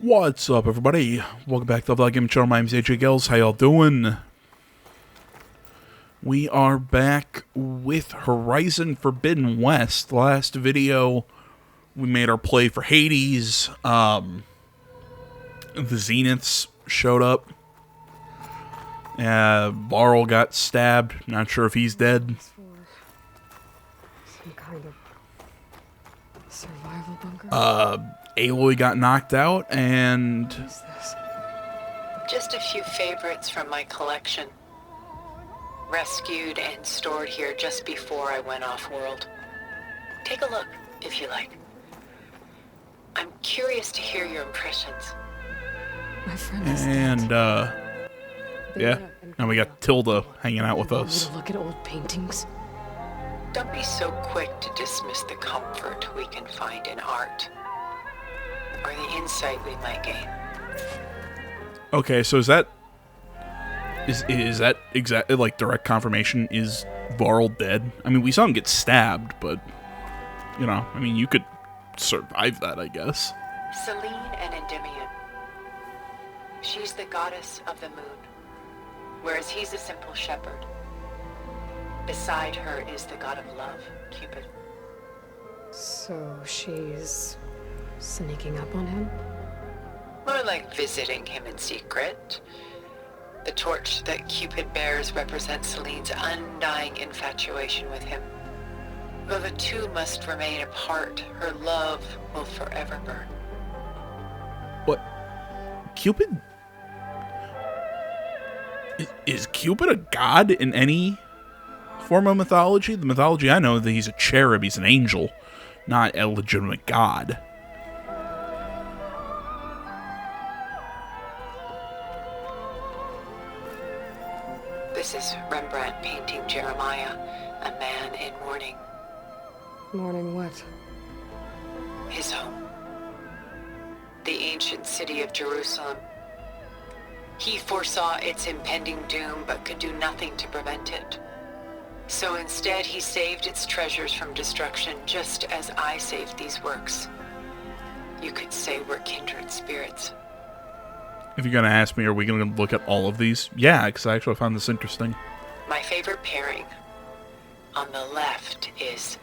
What's up, everybody? Welcome back to the Vlog Gaming Channel. My name's AJ Gills. How y'all doing? We are back with Horizon Forbidden West. Last video, we made our play for Hades. The Zeniths showed up. Varl got stabbed. Not sure if he's dead. Some kind of survival bunker. Aloy got knocked out, and What is this? Just a few favorites from my collection. Rescued and stored here just before I went off-world. Take a look, if you like. I'm curious to hear your impressions. My friend is and dead. yeah. Now we got Tilda hanging out with us. Look at old paintings. Don't be so quick to dismiss the comfort we can find in art, or the insight we might gain. Okay, so is that exactly like direct confirmation? Is Varl dead? I mean, we saw him get stabbed, but you know, I mean, you could survive that, I guess. Selene and Endymion. She's the goddess of the moon, whereas he's a simple shepherd. Beside her is the god of love, Cupid. So she's sneaking up on him? More like visiting him in secret. The torch that Cupid bears represents Selene's undying infatuation with him. Though the two must remain apart, her love will forever burn. What? Cupid? Is Cupid a god in any form of mythology? The mythology I know, that he's a cherub, he's an angel, not a legitimate god. This is Rembrandt painting Jeremiah, a man in mourning. Mourning what? His home. The ancient city of Jerusalem. He foresaw its impending doom, but could do nothing to prevent it. So instead, he saved its treasures from destruction, just as I saved these works. You could say we're kindred spirits. If you're going to ask me, are we going to look at all of these? Yeah, because I actually found this interesting. My favorite pairing. On the left is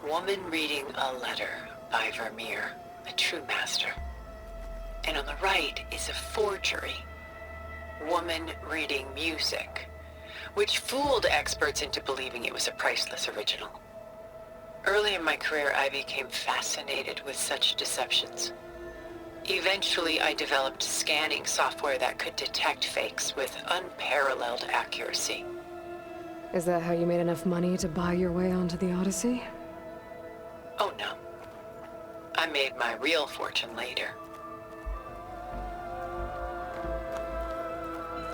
Woman Reading a Letter by Vermeer, a true master. And on the right is a forgery. Woman Reading Music, which fooled experts into believing it was a priceless original. Early in my career, I became fascinated with such deceptions. Eventually, I developed scanning software that could detect fakes with unparalleled accuracy. Is that how you made enough money to buy your way onto the Odyssey? Oh no. I made my real fortune later.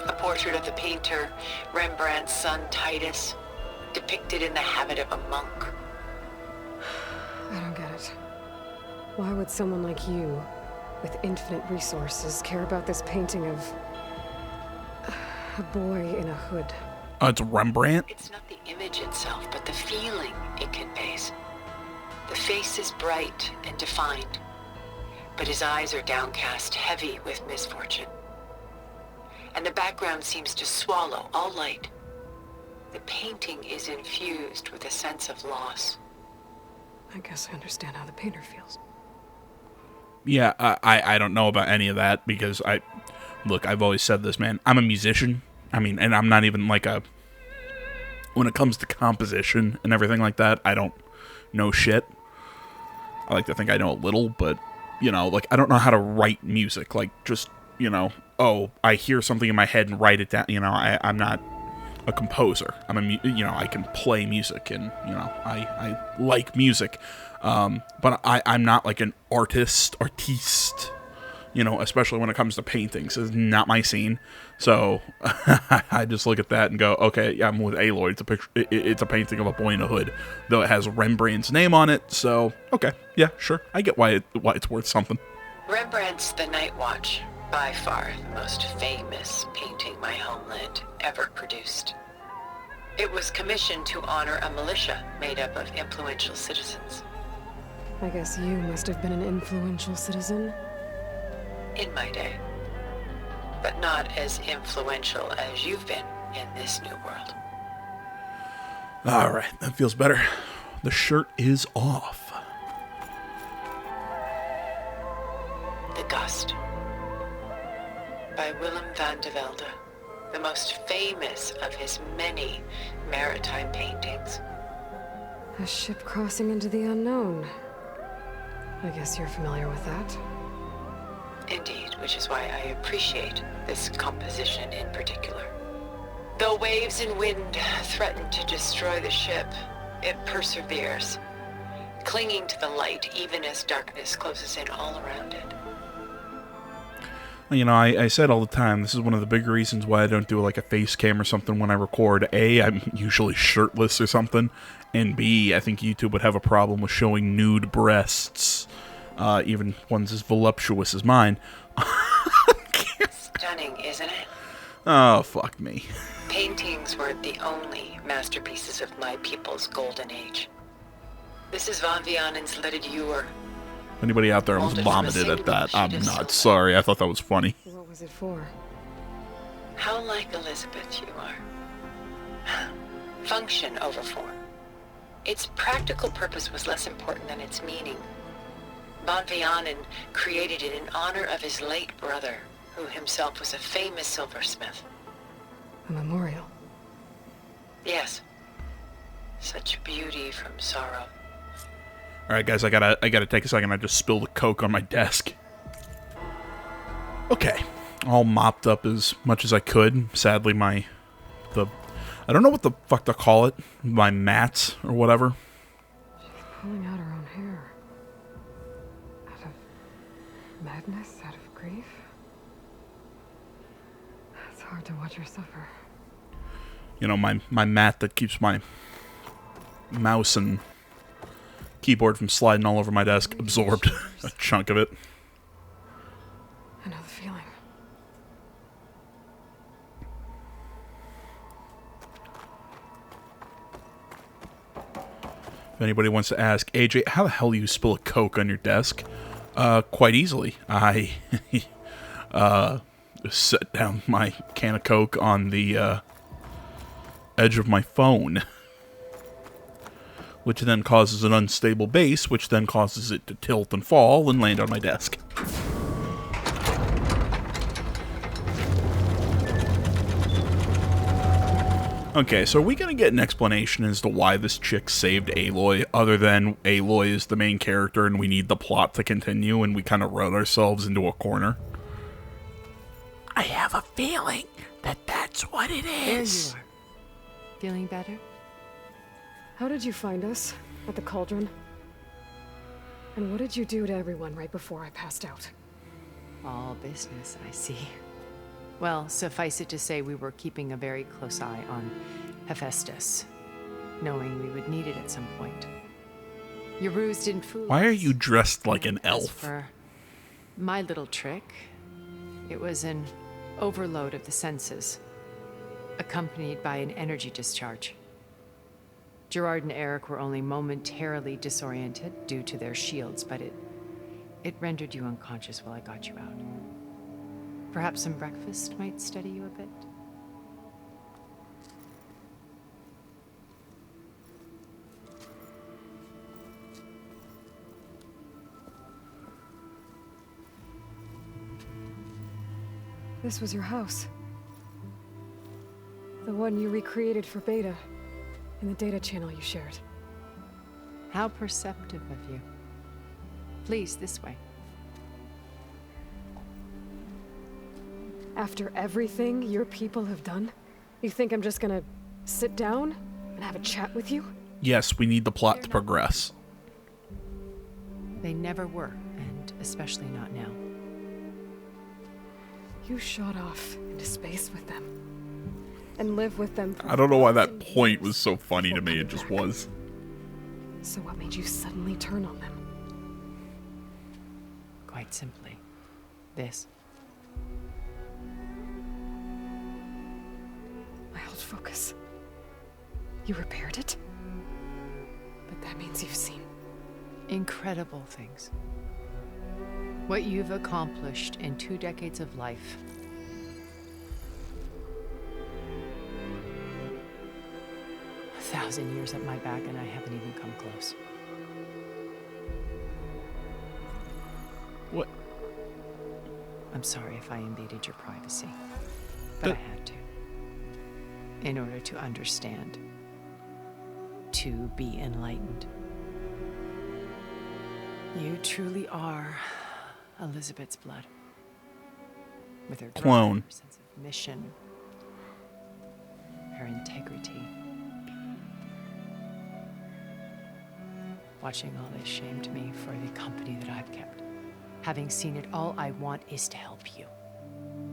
A portrait of the painter, Rembrandt's son Titus, depicted in the habit of a monk. I don't get it. Why would someone like you, with infinite resources, care about this painting of a boy in a hood? It's Rembrandt? It's not the image itself, but the feeling it conveys. The face is bright and defined, but his eyes are downcast, heavy with misfortune. And the background seems to swallow all light. The painting is infused with a sense of loss. I guess I understand how the painter feels. Yeah, I don't know about any of that, because look, I've always said this, man. I'm a musician. I mean, and I'm not even like when it comes to composition and everything like that, I don't know shit. I like to think I know a little, but, you know, like, I don't know how to write music. Like, just, you know, oh, I hear something in my head and write it down. You know, I'm not a composer. I can play music, and, you know, I like music. But I'm not like an artiste, you know, especially when it comes to paintings. It's not my scene. So I just look at that and go, okay, yeah, I'm with Aloy. It's a picture. It's a painting of a boy in a hood, though it has Rembrandt's name on it. So okay, yeah, sure, I get why it's worth something. Rembrandt's The Night Watch, by far the most famous painting my homeland ever produced. It was commissioned to honor a militia made up of influential citizens. I guess you must have been an influential citizen. in my day, but not as influential as you've been in this new world. Alright, that feels better. The shirt is off. The Gust by Willem van de Velde, the most famous of his many maritime paintings. A ship crossing into the unknown. I guess you're familiar with that. Indeed, which is why I appreciate this composition in particular. Though waves and wind threaten to destroy the ship, it perseveres, clinging to the light even as darkness closes in all around it. You know, I said all the time, this is one of the big reasons why I don't do like a face cam or something when I record. A, I'm usually shirtless or something, and B, I think YouTube would have a problem with showing nude breasts, even ones as voluptuous as mine. Stunning, isn't it? Oh, fuck me. Paintings weren't the only masterpieces of my people's golden age. This is Van Vianen's Leaded Ewer. Anybody out there almost vomited at that? I'm not sorry. I thought that was funny. What was it for? How like Elizabeth you are. Function over form. Its practical purpose was less important than its meaning. Van Vianen created it in honor of his late brother, who himself was a famous silversmith. A memorial. Yes. Such beauty from sorrow. Alright guys, I gotta take a second. I just spilled a Coke on my desk. Okay. All mopped up as much as I could. Sadly, I don't know what the fuck to call it. My mats or whatever. She's pulling out her own hair. Out of madness, out of grief. It's hard to watch her suffer. You know, my mat that keeps my mouse and keyboard from sliding all over my desk absorbed a chunk of it. I know the feeling. If anybody wants to ask, AJ, how the hell do you spill a Coke on your desk? Quite easily. I set down my can of Coke on the edge of my phone, which then causes an unstable base, which then causes it to tilt and fall and land on my desk. Okay, so are we going to get an explanation as to why this chick saved Aloy, other than Aloy is the main character and we need the plot to continue and we kind of run ourselves into a corner? I have a feeling that that's what it is. There you are. Feeling better? How did you find us? At the cauldron? And what did you do to everyone right before I passed out? All business, I see. Well, suffice it to say we were keeping a very close eye on Hephaestus, knowing we would need it at some point. Your ruse didn't fool us. Why are you dressed like an As elf? for my little trick, it was an overload of the senses, accompanied by an energy discharge. Gerard and Eric were only momentarily disoriented due to their shields, but it rendered you unconscious while I got you out. Perhaps some breakfast might steady you a bit? This was your house. The one you recreated for Beta, in the data channel you shared. How perceptive of you. Please, this way. After everything your people have done, you think I'm just gonna sit down and have a chat with you? Yes, we need the plot to progress. They never were, and especially not now. You shot off into space with them. And live with them for I don't know why that 1,000 point was years so funny to before me, it coming just back. was. So what made you suddenly turn on them? Quite simply, this. My old focus. You repaired it? But that means you've seen. Incredible things. What you've accomplished in 2 decades of life. A 1,000 years at my back, and I haven't even come close. What? I'm sorry if I invaded your privacy, but I had to. In order to understand. To be enlightened. You truly are Elizabeth's blood. With her Clone. drive, her sense of mission, her integrity. Watching all this shamed me for the company that I've kept. Having seen it, all I want is to help you.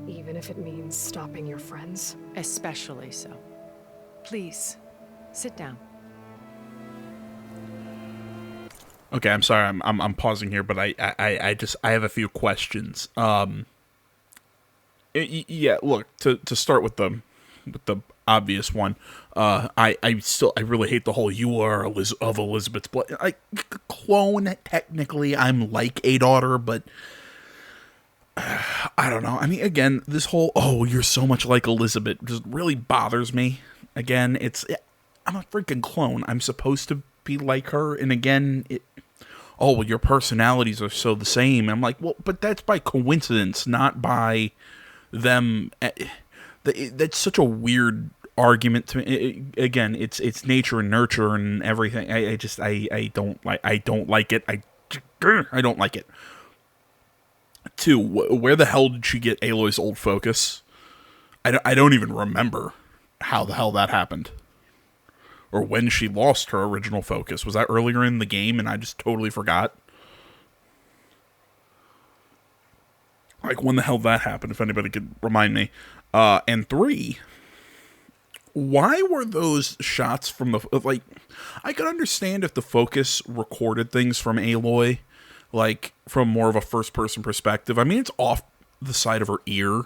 Even if it means stopping your friends? Especially so. Please, sit down. Okay, I'm sorry. I'm pausing here, but I have a few questions. Yeah. Look, to start with the obvious one. I really hate the whole "you are of Elizabeth's blood." Clone. Technically, I'm like a daughter, but I don't know. I mean, again, this whole "oh, you're so much like Elizabeth" just really bothers me. Again, I'm a freaking clone. I'm supposed to be like her, and again, oh, well, your personalities are so the same. I'm like, well, but that's by coincidence, not by them. That's such a weird argument to me. Again, it's nature and nurture and everything. I don't like it. I don't like it. 2, where the hell did she get Aloy's old focus? I don't even remember how the hell that happened. Or when she lost her original focus. Was that earlier in the game and I just totally forgot? Like, when the hell that happened, if anybody could remind me. And 3, why were those shots from the... Like, I could understand if the focus recorded things from Aloy, like, from more of a first-person perspective. I mean, it's off the side of her ear,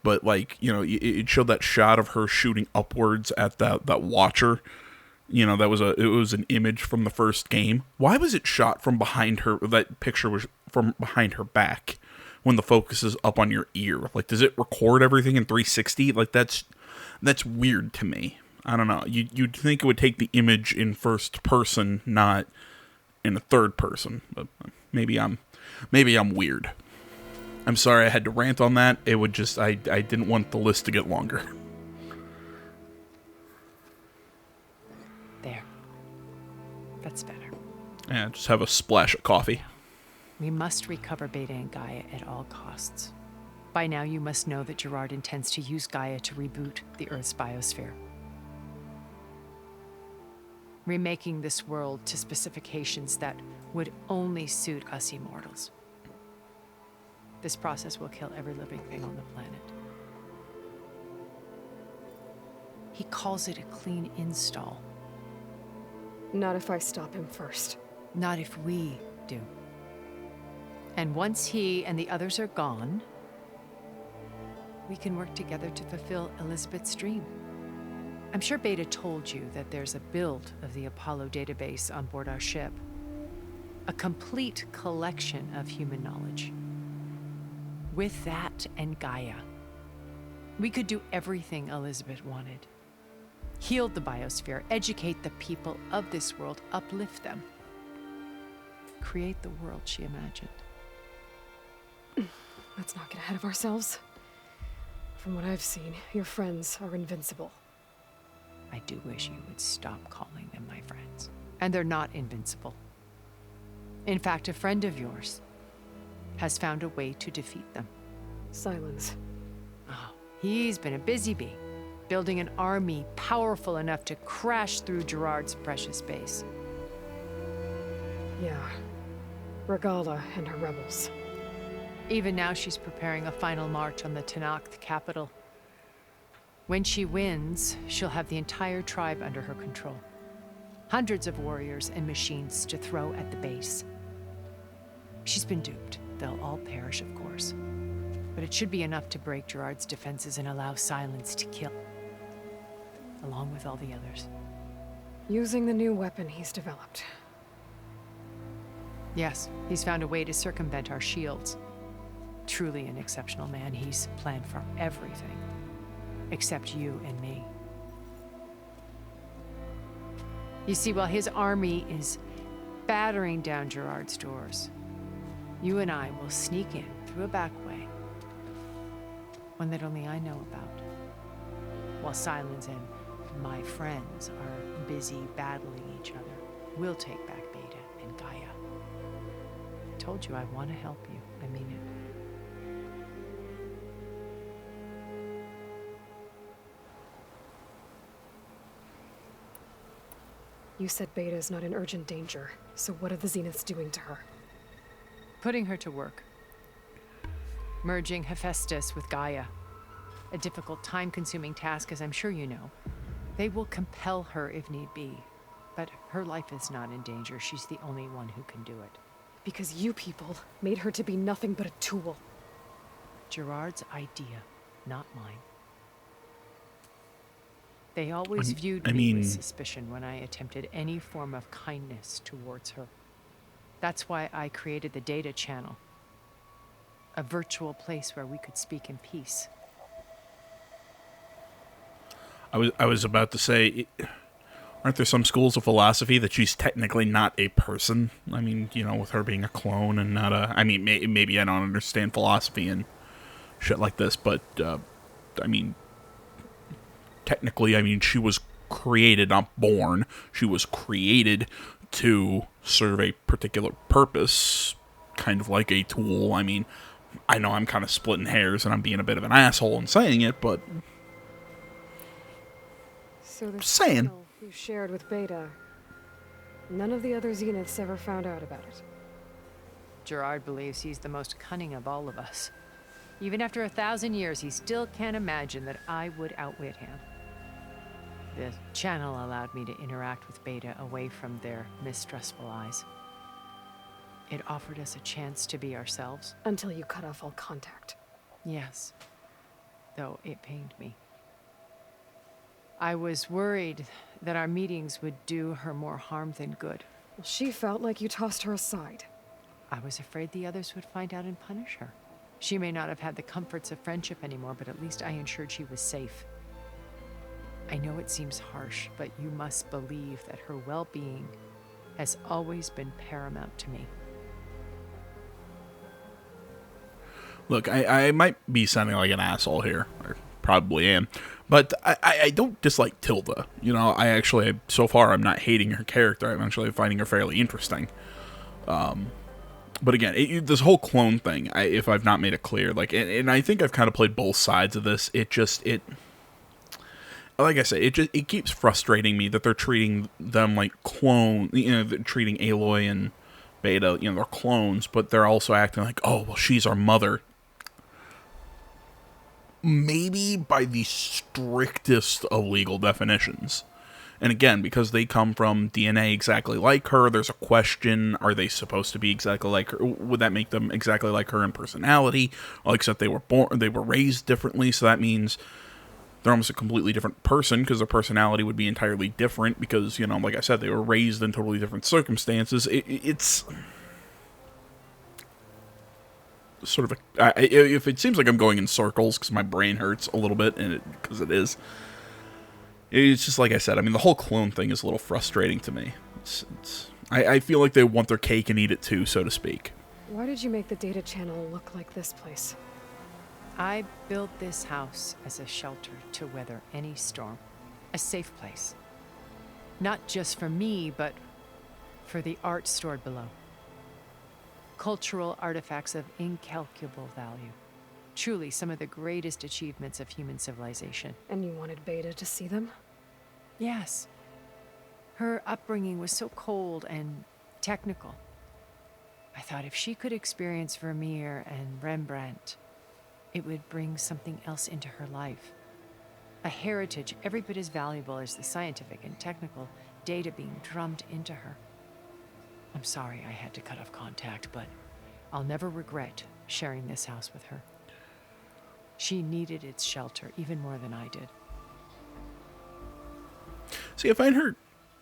but, like, you know, it showed that shot of her shooting upwards at that watcher. You know, it was an image from the first game. Why was it shot from behind her? That picture was from behind her back when the focus is up on your ear. Like, does it record everything in 360? Like, that's weird to me. I don't know. You'd think it would take the image in first person, not in a third person. But maybe I'm weird. I'm sorry I had to rant on that. It would just I didn't want the list to get longer. There. That's better. Yeah, just have a splash of coffee. We must recover Beta and Gaia at all costs. By now, you must know that Gerard intends to use Gaia to reboot the Earth's biosphere. Remaking this world to specifications that would only suit us immortals. This process will kill every living thing on the planet. He calls it a clean install. Not if I stop him first. Not if we do. And once he and the others are gone, we can work together to fulfill Elizabeth's dream. I'm sure Beta told you that there's a build of the Apollo database on board our ship. A complete collection of human knowledge. With that and Gaia, we could do everything Elizabeth wanted. Heal the biosphere, educate the people of this world, uplift them. Create the world she imagined. Let's not get ahead of ourselves. From what I've seen, your friends are invincible. I do wish you would stop calling them my friends. And they're not invincible. In fact, a friend of yours has found a way to defeat them. Silence. Oh, he's been a busy bee, building an army powerful enough to crash through Gerard's precious base. Yeah. Regala and her rebels. Even now, she's preparing a final march on the Tenakth capital. When she wins, she'll have the entire tribe under her control. Hundreds of warriors and machines to throw at the base. She's been duped. They'll all perish, of course. But it should be enough to break Gerard's defenses and allow Silence to kill. Along with all the others. Using the new weapon he's developed. Yes, he's found a way to circumvent our shields. truly an exceptional man. He's planned for everything, except you and me. You see, while his army is battering down Gerard's doors, you and I will sneak in through a back way, one that only I know about, while Silence and my friends are busy battling each other. We'll take back Beta and Gaia. I told you I want to help you. I mean it. You said Beta is not in urgent danger, so what are the Zeniths doing to her? Putting her to work. Merging Hephaestus with Gaia. A difficult, time-consuming task, as I'm sure you know. They will compel her if need be. But her life is not in danger. She's the only one who can do it. Because you people made her to be nothing but a tool. Gerard's idea, not mine. They always viewed me with suspicion when I attempted any form of kindness towards her. That's why I created the data channel. A virtual place where we could speak in peace. I was about to say, aren't there some schools of philosophy that she's technically not a person? I mean, you know, with her being a clone and not a... I mean, maybe I don't understand philosophy and shit like this, but, I mean, technically, I mean, she was created, not born. She was created to serve a particular purpose, kind of like a tool. I mean, I know I'm kind of splitting hairs and I'm being a bit of an asshole in saying it, but... So the saying. signal you shared with Beta, none of the other Zeniths ever found out about it. Gerard believes he's the most cunning of all of us. Even after 1,000 years, he still can't imagine that I would outwit him. The channel allowed me to interact with Beta away from their mistrustful eyes. It offered us a chance to be ourselves. Until you cut off all contact. Yes, though it pained me. I was worried that our meetings would do her more harm than good. Well, she felt like you tossed her aside. I was afraid the others would find out and punish her. She may not have had the comforts of friendship anymore, but at least I ensured she was safe. I know it seems harsh, but you must believe that her well-being has always been paramount to me. Look, I might be sounding like an asshole here, or probably am, but I don't dislike Tilda. You know, I actually, so far, I'm not hating her character. I'm actually finding her fairly interesting. But again, this whole clone thing, if I've not made it clear, like, and I think I've kind of played both sides of this, like I said, it keeps frustrating me that they're treating them like clone, you know, they're treating Aloy and Beta, you know, they're clones, but they're also acting like, oh, well, she's our mother. Maybe by the strictest of legal definitions. And again, because they come from DNA exactly like her, there's a question, are they supposed to be exactly like her? Would that make them exactly like her in personality? Well, except they were raised differently, so that means they're almost a completely different person, because their personality would be entirely different, because, you know, like I said, they were raised in totally different circumstances. It's sort of if it seems like I'm going in circles because my brain hurts a little bit, and because it is, it's just like I said. I mean, the whole clone thing is a little frustrating to me. I feel like they want their cake and eat it too, so to speak. Why did you make the data channel look like this place? I built this house as a shelter to weather any storm, a safe place. Not just for me, but for the art stored below. Cultural artifacts of incalculable value. Truly some of the greatest achievements of human civilization. And you wanted Beta to see them? Yes. Her upbringing was so cold and technical. I thought if she could experience Vermeer and Rembrandt, it would bring something else into her life. A heritage every bit as valuable as the scientific and technical data being drummed into her. I'm sorry I had to cut off contact, but I'll never regret sharing this house with her. She needed its shelter even more than I did. See, I find her...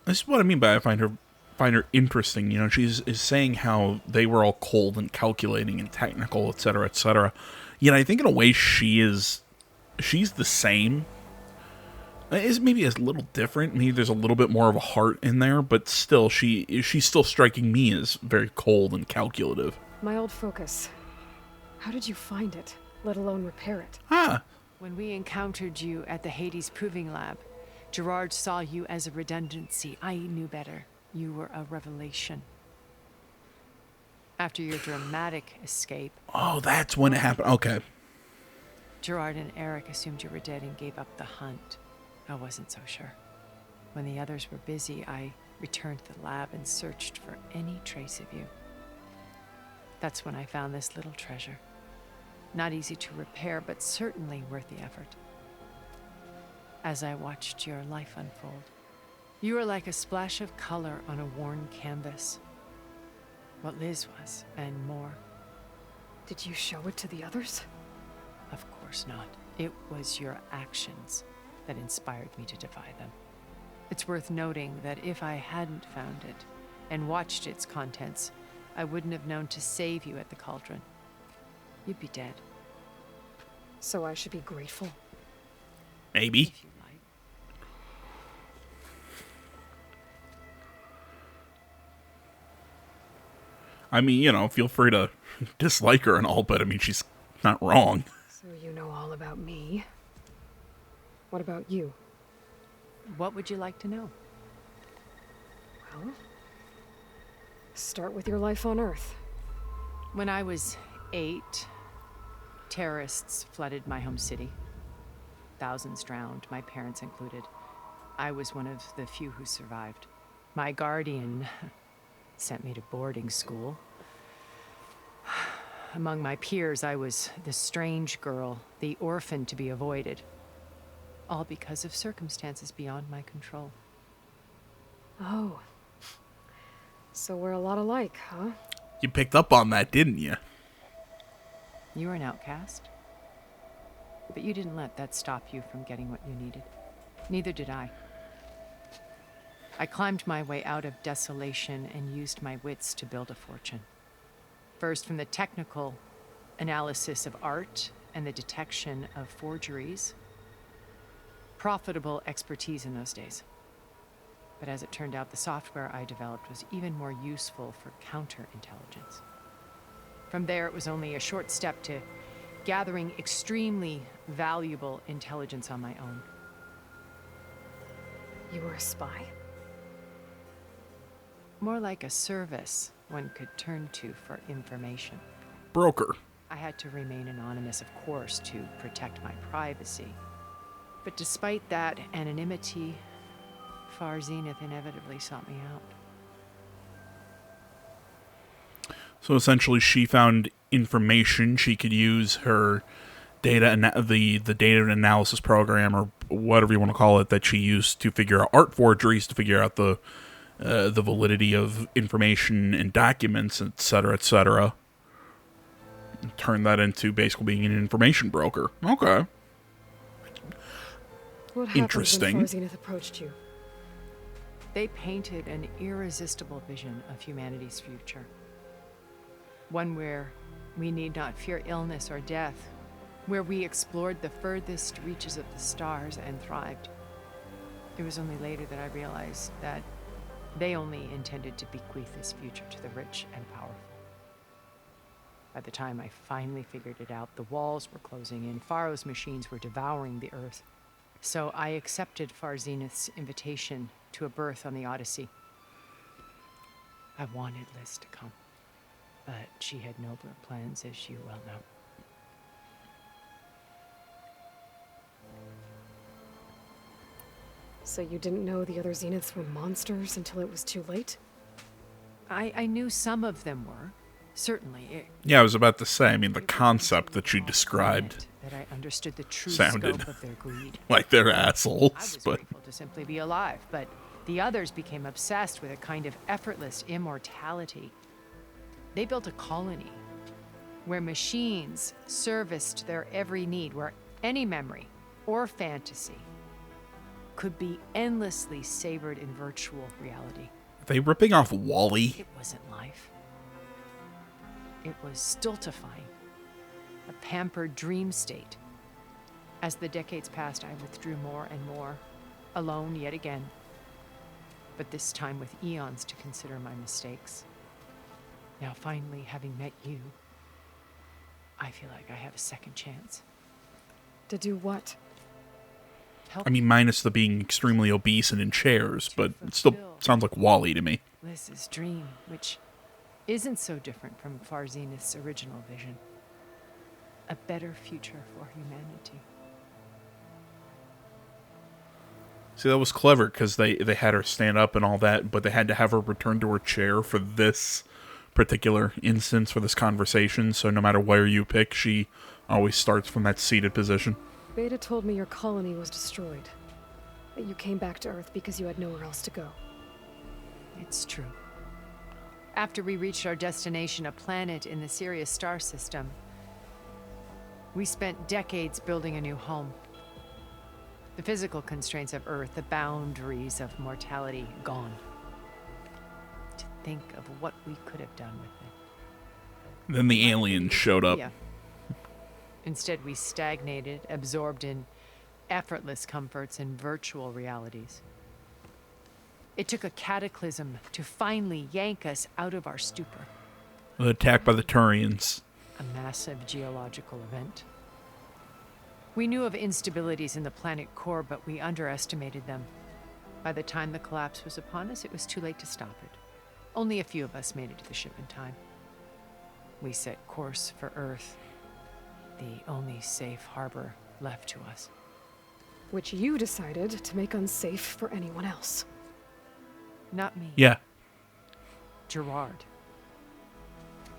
This is what I mean by I find her find her interesting. You know, she's is saying how they were all cold and calculating and technical, etc., etc. Yet I think in a way she's the same. Is maybe a little different. Maybe there's a little bit more of a heart in there, but still, she's still striking me as very cold and calculative. My old focus. How did you find it, let alone repair it? Ah, When we encountered you at the Hades Proving Lab, Gerard saw you as a redundancy. I knew better. You were a revelation. After your dramatic escape, oh, that's when it happened. Okay. Gerard and Eric assumed you were dead and gave up the hunt. I wasn't so sure. When the others were busy, I returned to the lab and searched for any trace of you. That's when I found this little treasure. Not easy to repair, but certainly worth the effort. As I watched your life unfold, you were like a splash of color on a worn canvas. What Liz was, and more. Did you show it to the others? Of course not. It was your actions that inspired me to defy them. It's worth noting that if I hadn't found it and watched its contents, I wouldn't have known to save you at the cauldron. You'd be dead. So I should be grateful. Maybe. If you like. I mean, you know, feel free to dislike her and all, but I mean, she's not wrong. So you know all about me. What about you? What would you like to know? Well, start with your life on Earth. When I was 8, terrorists flooded my home city. Thousands drowned, my parents included. I was one of the few who survived. My guardian sent me to boarding school. Among my peers, I was the strange girl, the orphan to be avoided. All because of circumstances beyond my control. Oh. So we're a lot alike, huh? You picked up on that, didn't you? You were an outcast. But you didn't let that stop you from getting what you needed. Neither did I. I climbed my way out of desolation and used my wits to build a fortune. First, from the technical analysis of art and the detection of forgeries. Profitable expertise in those days. But as it turned out, the software I developed was even more useful for counterintelligence. From there, it was only a short step to gathering extremely valuable intelligence on my own. You were a spy? More like a service one could turn to for information. Broker. I had to remain anonymous, of course, to protect my privacy. But despite that anonymity, Far Zenith inevitably sought me out. So essentially, she found information. She could use her data, the data analysis program, or whatever you want to call it, that she used to figure out art forgeries, to figure out the validity of information and documents, etc., etc. And turn that into basically being an information broker. Okay. What happened Interesting. when Far Zenith approached you? They painted an irresistible vision of humanity's future. One where we need not fear illness or death, where we explored the furthest reaches of the stars and thrived. It was only later that I realized that they only intended to bequeath this future to the rich and powerful. By the time I finally figured it out, the walls were closing in, Pharaoh's machines were devouring the earth. So I accepted Far Zenith's invitation to a berth on the Odyssey. I wanted Liz to come, but she had nobler plans, as you well know. So you didn't know the other Zeniths were monsters until it was too late? I knew some of them were, certainly. Yeah, I was about to say, I mean, the concept that you described That I understood the true sounded scope of their greed. like they're I assholes, was but grateful to simply be alive, but the others became obsessed with a kind of effortless immortality. They built a colony where machines serviced their every need, where any memory or fantasy could be endlessly savored in virtual reality. they ripping off Wall-E? It wasn't life. It was stultifying. A pampered dream state. As the decades passed, I withdrew more and more, alone yet again. But this time with eons to consider my mistakes. Now finally, having met you, I feel like I have a second chance. To do what? Help I mean, minus the being extremely obese and in chairs, but it still sounds like Wall-E to me. Liz's dream, which isn't so different from Farzenith's original vision. A better future for humanity. See, that was clever, because they had her stand up and all that, but they had to have her return to her chair for this particular instance, for this conversation, so no matter where you pick, she always starts from that seated position. Beta told me your colony was destroyed. That you came back to Earth because you had nowhere else to go. It's true. After we reached our destination, a planet in the Sirius star system, we spent decades building a new home. The physical constraints of Earth, the boundaries of mortality, gone. To think of what we could have done with it. Then the aliens showed up. Yeah. Instead, we stagnated, absorbed in effortless comforts and virtual realities. It took a cataclysm to finally yank us out of our stupor. The attack by the Turians. A massive geological event. We knew of instabilities in the planet core, but we underestimated them. By the time the collapse was upon us, it was too late to stop it. Only a few of us made it to the ship in time. We set course for Earth, the only safe harbor left to us. Which you decided to make unsafe for anyone else. Not me. Yeah. Gerard.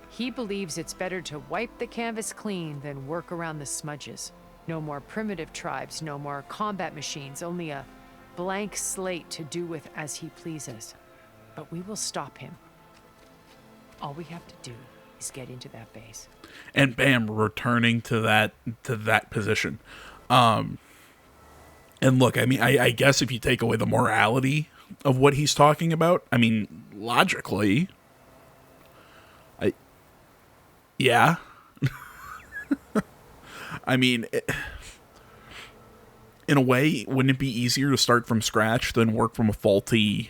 He believes it's better to wipe the canvas clean than work around the smudges. No more primitive tribes, no more combat machines, only a blank slate to do with as he pleases. But we will stop him. All we have to do is get into that base. And bam, returning to that position. And look, I mean, I guess if you take away the morality of what he's talking about, I mean, logically, yeah. I mean, in a way, wouldn't it be easier to start from scratch than work from a faulty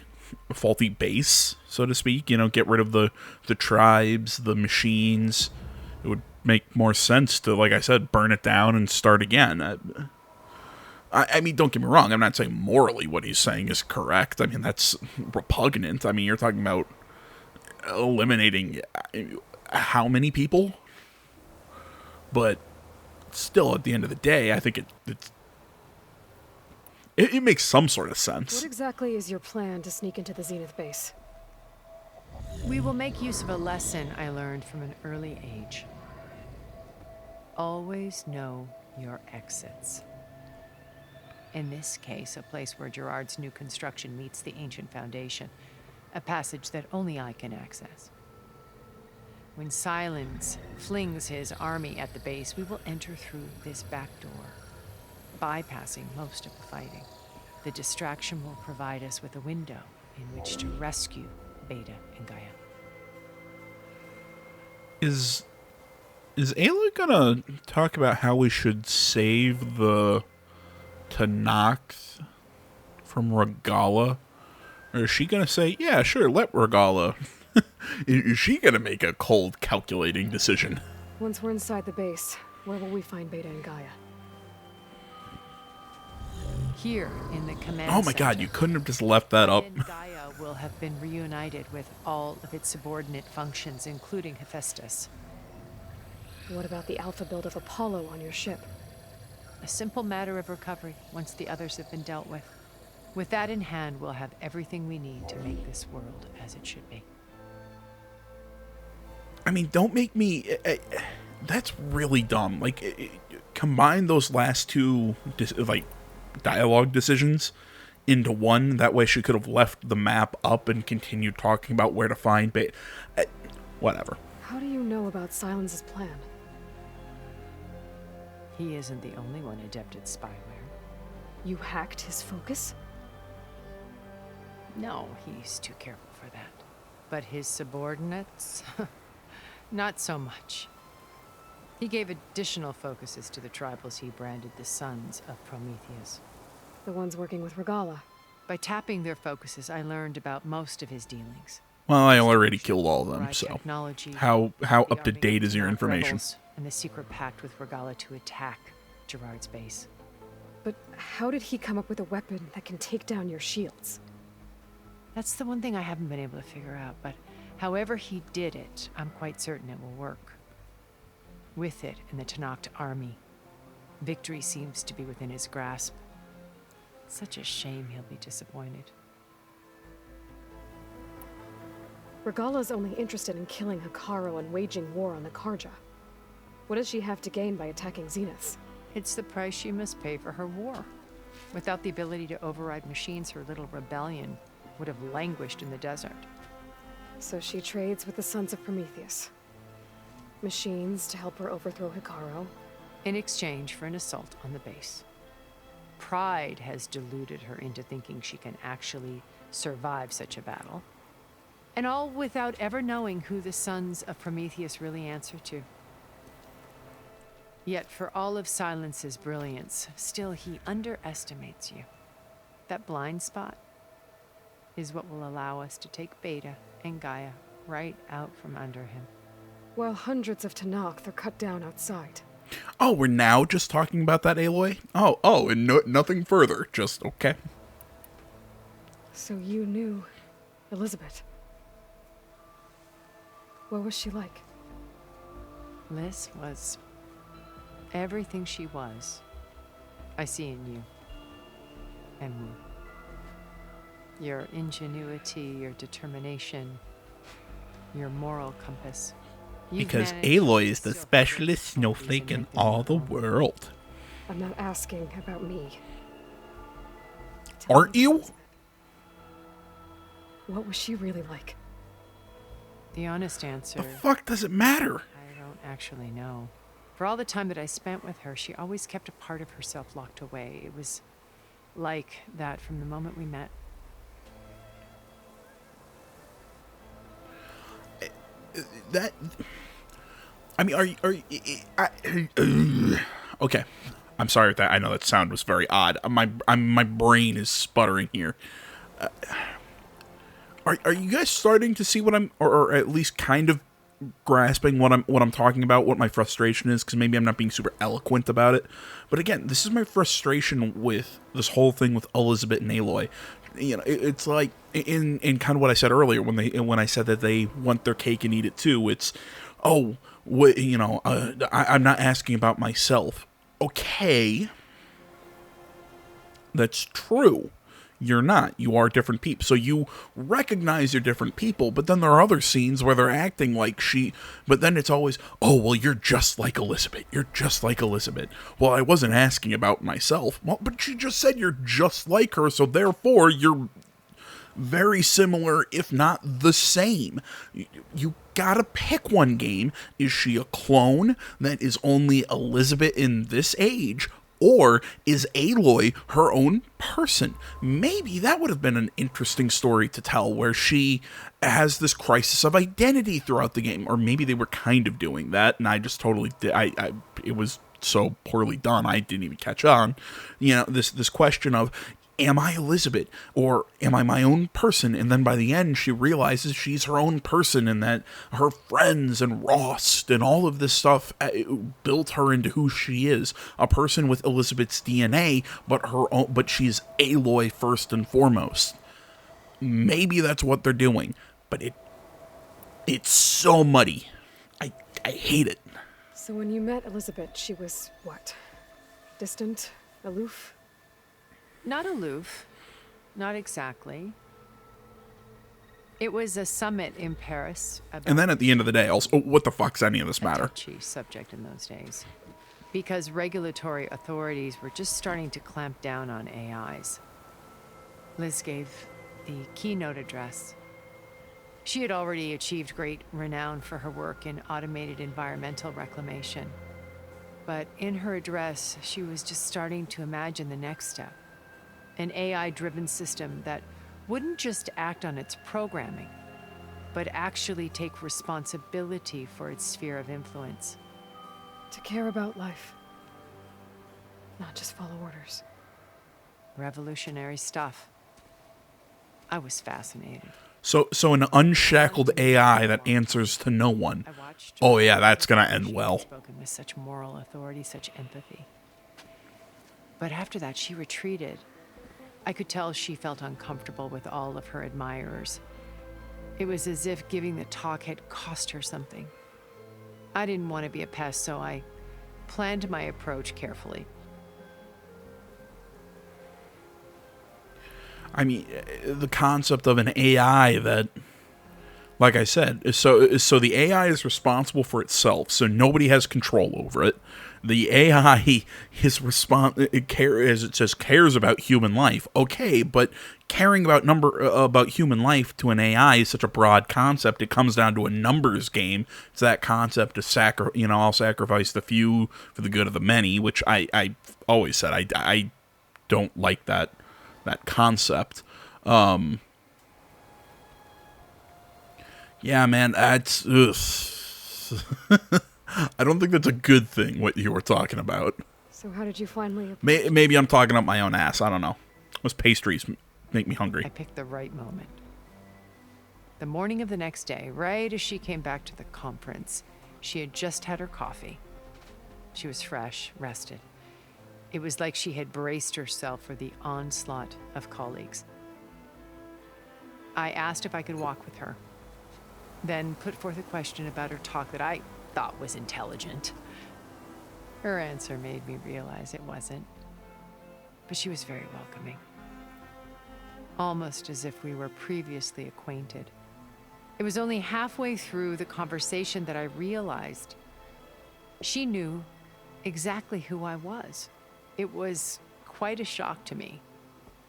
base, so to speak? You know, get rid of the tribes, the machines. It would make more sense to, like I said, burn it down and start again. I mean, don't get me wrong. I'm not saying morally what he's saying is correct. I mean, that's repugnant. I mean, you're talking about eliminating how many people? But still, at the end of the day, I think it makes some sort of sense. What exactly is your plan to sneak into the Zenith base? We will make use of a lesson I learned from an early age. Always know your exits. In this case, a place where Gerard's new construction meets the ancient foundation, a passage that only I can access. When Silence flings his army at the base, we will enter through this back door, bypassing most of the fighting. The distraction will provide us with a window in which to rescue Beta and Gaia. Is Ayla gonna talk about how we should save the Tanax from Regala? Or is she gonna say, yeah, sure, let Regala? Is she gonna make a cold, calculating decision? Once we're inside the base, where will we find Beta and Gaia? Here in the command Oh my god, center, you couldn't have just left that up. Beta and Gaia will have been reunited with all of its subordinate functions, including Hephaestus. What about the alpha build of Apollo on your ship? A simple matter of recovery once the others have been dealt with. With that in hand, we'll have everything we need to make this world as it should be. I mean, don't make me... that's really dumb. Like, combine those last two, dialogue decisions into one. That way she could have left the map up and continued talking about where to find Beta. Whatever. How do you know about Silence's plan? He isn't the only one adept at spyware. You hacked his focus? No, he's too careful for that. But his subordinates? Not so much. He gave additional focuses to the tribals he branded the Sons of Prometheus. The ones working with Regala. By tapping their focuses, I learned about most of his dealings. Well, I already killed all of them, Override so technology, how the up to arming date of is your Tanakh information? rebels, and the secret pact with Regala to attack Gerard's base. But how did he come up with a weapon that can take down your shields? That's the one thing I haven't been able to figure out, but however he did it, I'm quite certain it will work. With it and the Tanakh army, victory seems to be within his grasp. Such a shame he'll be disappointed. Regala's only interested in killing Hikaru and waging war on the Karja. What does she have to gain by attacking Zenith? It's the price she must pay for her war. Without the ability to override machines, her little rebellion would have languished in the desert. So she trades with the Sons of Prometheus. Machines to help her overthrow Hikaru. In exchange for an assault on the base. Pride has deluded her into thinking she can actually survive such a battle. And all without ever knowing who the Sons of Prometheus really answer to. Yet for all of Silence's brilliance, still he underestimates you. That blind spot is what will allow us to take Beta and Gaia right out from under him. While hundreds of Tanakh are cut down outside. Oh, we're now just talking about that, Aloy? Oh, and nothing further. Just, okay. So you knew Elizabeth. What was she like? Liz was everything she was. I see in you. And Wu. Your ingenuity, your determination, your moral compass. Because Aloy is the specialist snowflake in all the world. I'm not asking about me. Aren't you? What was she really like? The honest answer, The fuck does it matter? I don't actually know. For all the time that I spent with her, she always kept a part of herself locked away. It was like that from the moment we met. That, I mean, okay. I'm sorry with that. I know that sound was very odd. My brain is sputtering here. Are you guys starting to see what I'm, or at least kind of grasping what I'm talking about? What my frustration is? Because maybe I'm not being super eloquent about it. But again, this is my frustration with this whole thing with Elizabeth and Aloy. You know, it's like in kind of what I said earlier when I said that they want their cake and eat it too. It's, I'm not asking about myself. Okay, that's true. You're not. You are different people. So you recognize you're different people, but then there are other scenes where they're acting like but then it's always, oh, well, you're just like Elizabeth. You're just like Elizabeth. Well, I wasn't asking about myself. Well, but she just said you're just like her, so therefore you're very similar, if not the same. You gotta pick one game. Is she a clone that is only Elizabeth in this age? Or is Aloy her own person? Maybe that would have been an interesting story to tell, where she has this crisis of identity throughout the game. Or maybe they were kind of doing that, and I just totally did. It was so poorly done, I didn't even catch on. You know, this question of, am I Elizabeth, or am I my own person? And then by the end, she realizes she's her own person, and that her friends and Rost and all of this stuff built her into who she is. A person with Elizabeth's DNA, but she's Aloy first and foremost. Maybe that's what they're doing, but it's so muddy. I hate it. So when you met Elizabeth, she was what? Distant? Aloof? Not aloof. Not exactly. It was a summit in Paris. And then at the end of the day, also, what the fuck's any of this matter? A touchy subject in those days. Because regulatory authorities were just starting to clamp down on AIs. Liz gave the keynote address. She had already achieved great renown for her work in automated environmental reclamation. But in her address, she was just starting to imagine the next step. An AI-driven system that wouldn't just act on its programming, but actually take responsibility for its sphere of influence. To care about life. Not just follow orders. Revolutionary stuff. I was fascinated. So an unshackled AI that answers to no one. I watched Oh yeah, that's gonna her. end She well. had spoken with such moral authority, such empathy. But after that, she retreated. I could tell she felt uncomfortable with all of her admirers. It was as if giving the talk had cost her something. I didn't want to be a pest, so I planned my approach carefully. I mean, the concept of an AI that, like I said, so the AI is responsible for itself, so nobody has control over it. The AI is as it says, cares about human life. Okay, but caring about human life to an AI is such a broad concept. It comes down to a numbers game. It's that concept of I'll sacrifice the few for the good of the many, which I always said I don't like that concept. Yeah, man, that's I don't think that's a good thing, what you were talking about. So how did you finally... Maybe I'm talking up my own ass. I don't know. Those pastries make me hungry. I picked the right moment. The morning of the next day, right as she came back to the conference, she had just had her coffee. She was fresh, rested. It was like she had braced herself for the onslaught of colleagues. I asked if I could walk with her, then put forth a question about her talk that I thought was intelligent. Her answer made me realize it wasn't, but she was very welcoming. Almost as if we were previously acquainted. It was only halfway through the conversation that I realized she knew exactly who I was. It was quite a shock to me.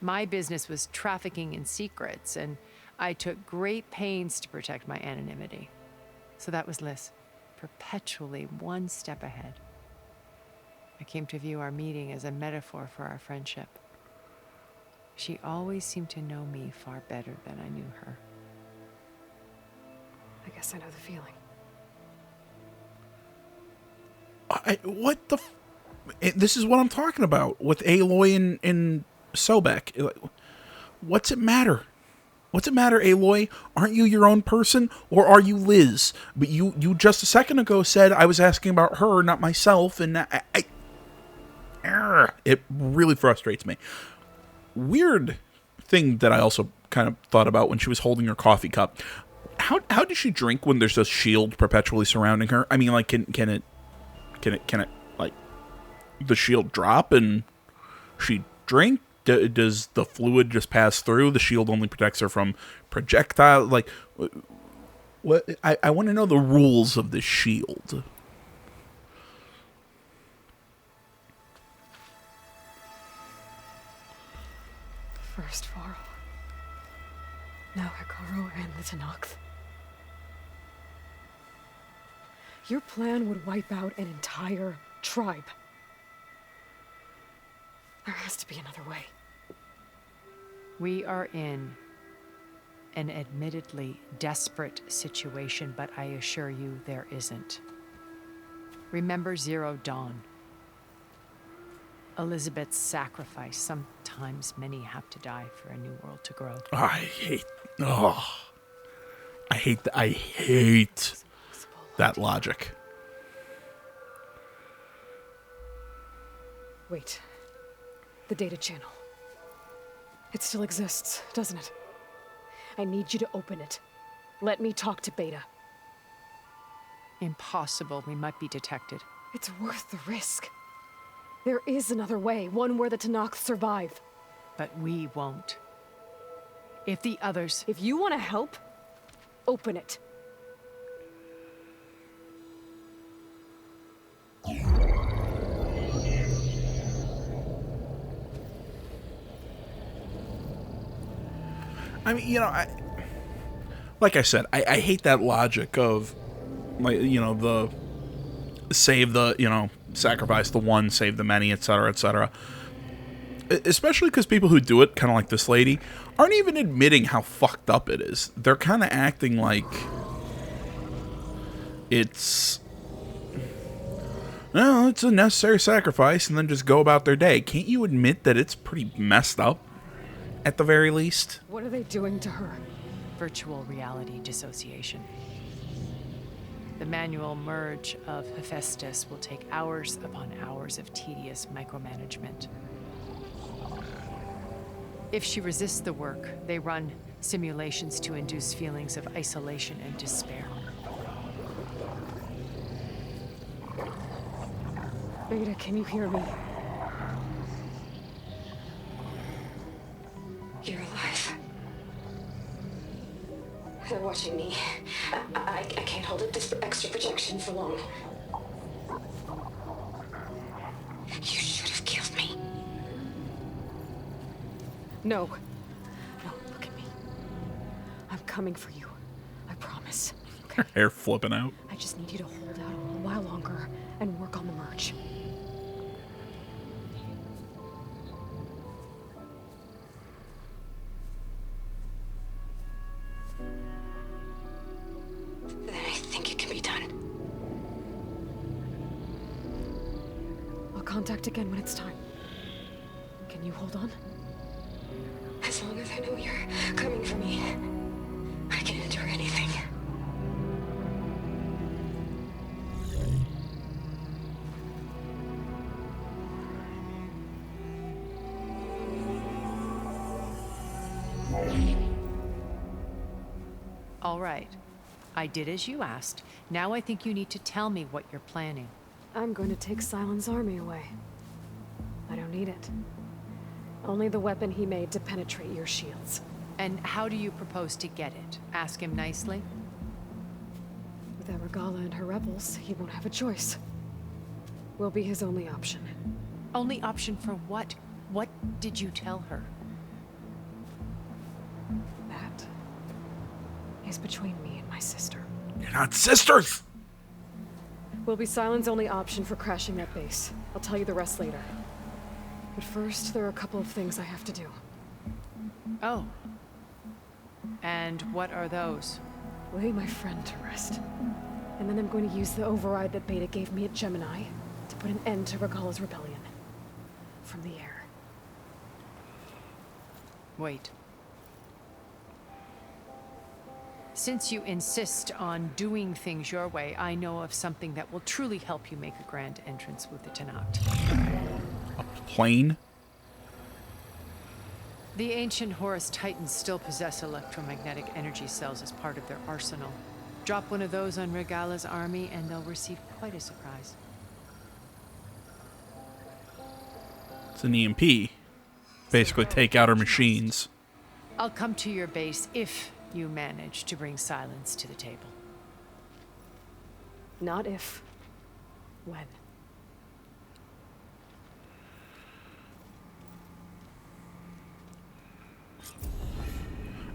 My business was trafficking in secrets, and I took great pains to protect my anonymity. So that was Liz, perpetually one step ahead. I came to view our meeting as a metaphor for our friendship. She always seemed to know me far better than I knew her. I guess I know the feeling. What the... This is what I'm talking about with Aloy and Sobek. What's it matter? What's it matter, Aloy? Aren't you your own person, or are you Liz? But you just a second ago said I was asking about her, not myself, and it really frustrates me. Weird thing that I also kind of thought about when she was holding her coffee cup. How does she drink when there's a shield perpetually surrounding her? I mean, like, can it like the shield drop and she drink? Does the fluid just pass through? The shield only protects her from projectile. Like, what? I want to know the rules of this shield. First Varl. Now Hikaru and the Tenakth. Your plan would wipe out an entire tribe. There has to be another way. We are in an admittedly desperate situation, but I assure you there isn't. Remember Zero Dawn. Elizabeth's sacrifice. Sometimes many have to die for a new world to grow. I hate that logic. Wait. The data channel. It still exists, doesn't it? I need you to open it. Let me talk to Beta. Impossible. We might be detected. It's worth the risk. There is another way, one where the Tenakth survive. But we won't. If the others... If you want to help, open it. I mean, like I said, I hate that logic of, like, the save the, sacrifice the one, save the many, etc., etc. especially because people who do it, kind of like this lady, aren't even admitting how fucked up it is. They're kind of acting like it's, well, it's a necessary sacrifice, and then just go about their day. Can't you admit that it's pretty messed up, at the very least? What are they doing to her? Virtual reality dissociation. The manual merge of Hephaestus will take hours upon hours of tedious micromanagement. If she resists the work, they run simulations to induce feelings of isolation and despair. Beta, can you hear me? You're alive. They're watching me. I can't hold up this extra projection for long. You should have killed me. No. No, look at me. I'm coming for you. I promise. Her hair flipping out. I just need you to hold out a little while longer and work on the merge. Then I think it can be done. I'll contact again when it's time. Can you hold on? As long as I know you're coming for me, I can endure anything. All right. I did as you asked. Now I think you need to tell me what you're planning. I'm going to take Silent's army away. I don't need it. Only the weapon he made to penetrate your shields. And how do you propose to get it? Ask him nicely? With Aragala and her rebels, he won't have a choice. We'll be his only option. Only option for what? What did you tell her? That is between me and my sister. You're not sisters! Will be Silent's only option for crashing that base. I'll tell you the rest later. But first, there are a couple of things I have to do. Oh. And what are those? Lay my friend to rest. And then I'm going to use the override that Beta gave me at Gemini to put an end to Regala's rebellion. From the air. Wait. Since you insist on doing things your way, I know of something that will truly help you make a grand entrance with the Tenakt. Plane? The ancient Horus Titans still possess electromagnetic energy cells as part of their arsenal. Drop one of those on Regala's army and they'll receive quite a surprise. It's an EMP. Basically take out our machines. I'll come to your base if you manage to bring Silence to the table. Not if. When.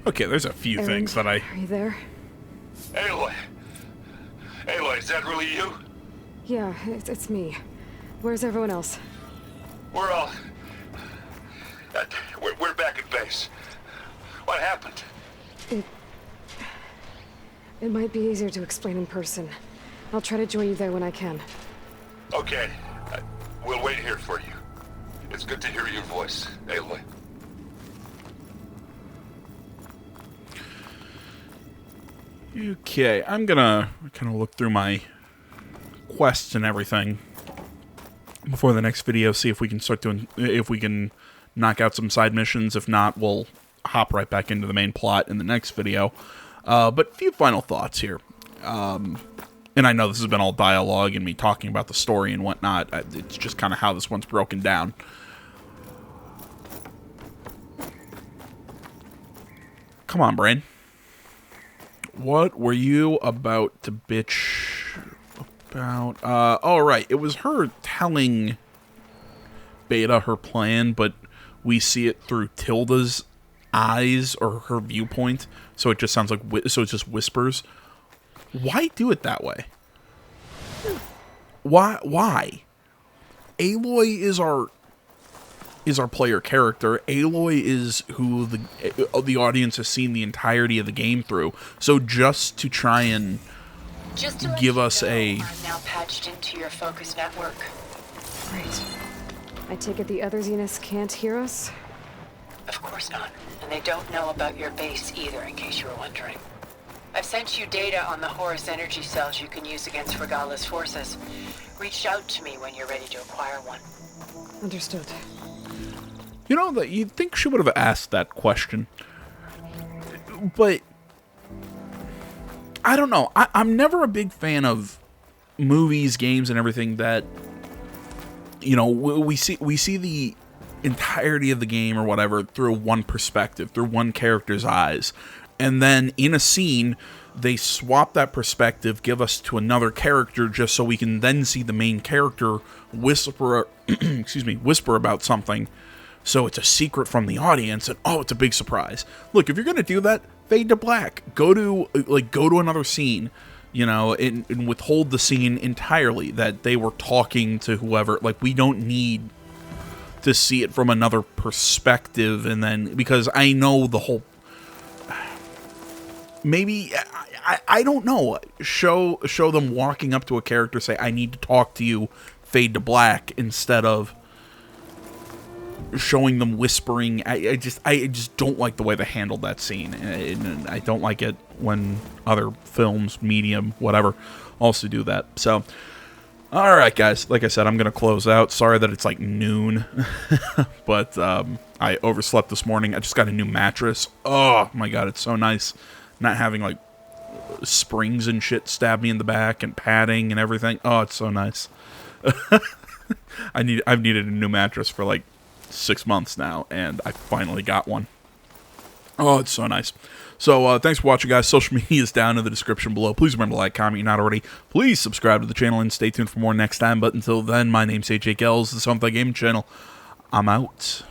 Okay, there's a few things that I... Are you there? Aloy! Aloy, is that really you? Yeah, it's me. Where's everyone else? We're all... we're back at base. What happened? It might be easier to explain in person. I'll try to join you there when I can. Okay. We'll wait here for you. It's good to hear your voice, Aloy. Okay, I'm gonna kind of look through my quests and everything before the next video, see if we can start doing, if we can knock out some side missions. If not, we'll hop right back into the main plot in the next video. But a few final thoughts here. And I know this has been all dialogue and me talking about the story and whatnot. It's just kind of how this one's broken down. Come on, brain. What were you about to bitch about? Oh, right. It was her telling Beta her plan, but we see it through Tilda's eyes or her viewpoint, so it just sounds like, so it just whispers. Why do it that way? Why? Aloy is our is our player character. Aloy is who the audience has seen the entirety of the game through. So just to try and Just to let give you us know, a... I'm now patched into your focus network. Great. I take it the other Zeniths can't hear us? Of course not. And they don't know about your base either, in case you were wondering. I've sent you data on the Horus energy cells you can use against Regala's forces. Reach out to me when you're ready to acquire one. Understood. You know, that you'd think she would have asked that question. But I don't know. I'm never a big fan of movies, games, and everything that, you know, we see the entirety of the game or whatever through one perspective, through one character's eyes. And then in a scene, they swap that perspective, give us to another character just so we can then see the main character whisper, whisper about something. So it's a secret from the audience, and oh, it's a big surprise. Look, if you're gonna do that, fade to black. Go to another scene, you know, and withhold the scene entirely that they were talking to whoever. Like, we don't need to see it from another perspective, and then because I know the whole. Maybe I don't know. Show them walking up to a character, say, "I need to talk to you." Fade to black instead of showing them whispering. I just don't like the way they handled that scene, and I don't like it when other films, medium, whatever, also do that. So, all right, guys. Like I said, I'm gonna close out. Sorry that it's like noon, but I overslept this morning. I just got a new mattress. Oh my god, it's so nice. Not having like springs and shit stab me in the back and padding and everything. Oh, it's so nice. I've needed a new mattress for like 6 months now, and I finally got one. Oh, it's so nice. So, thanks for watching, guys. Social media is down in the description below. Please remember to like, comment, if you're not already. Please subscribe to the channel, and stay tuned for more next time. But until then, my name's AJ Gells, the Something Gaming Channel. I'm out.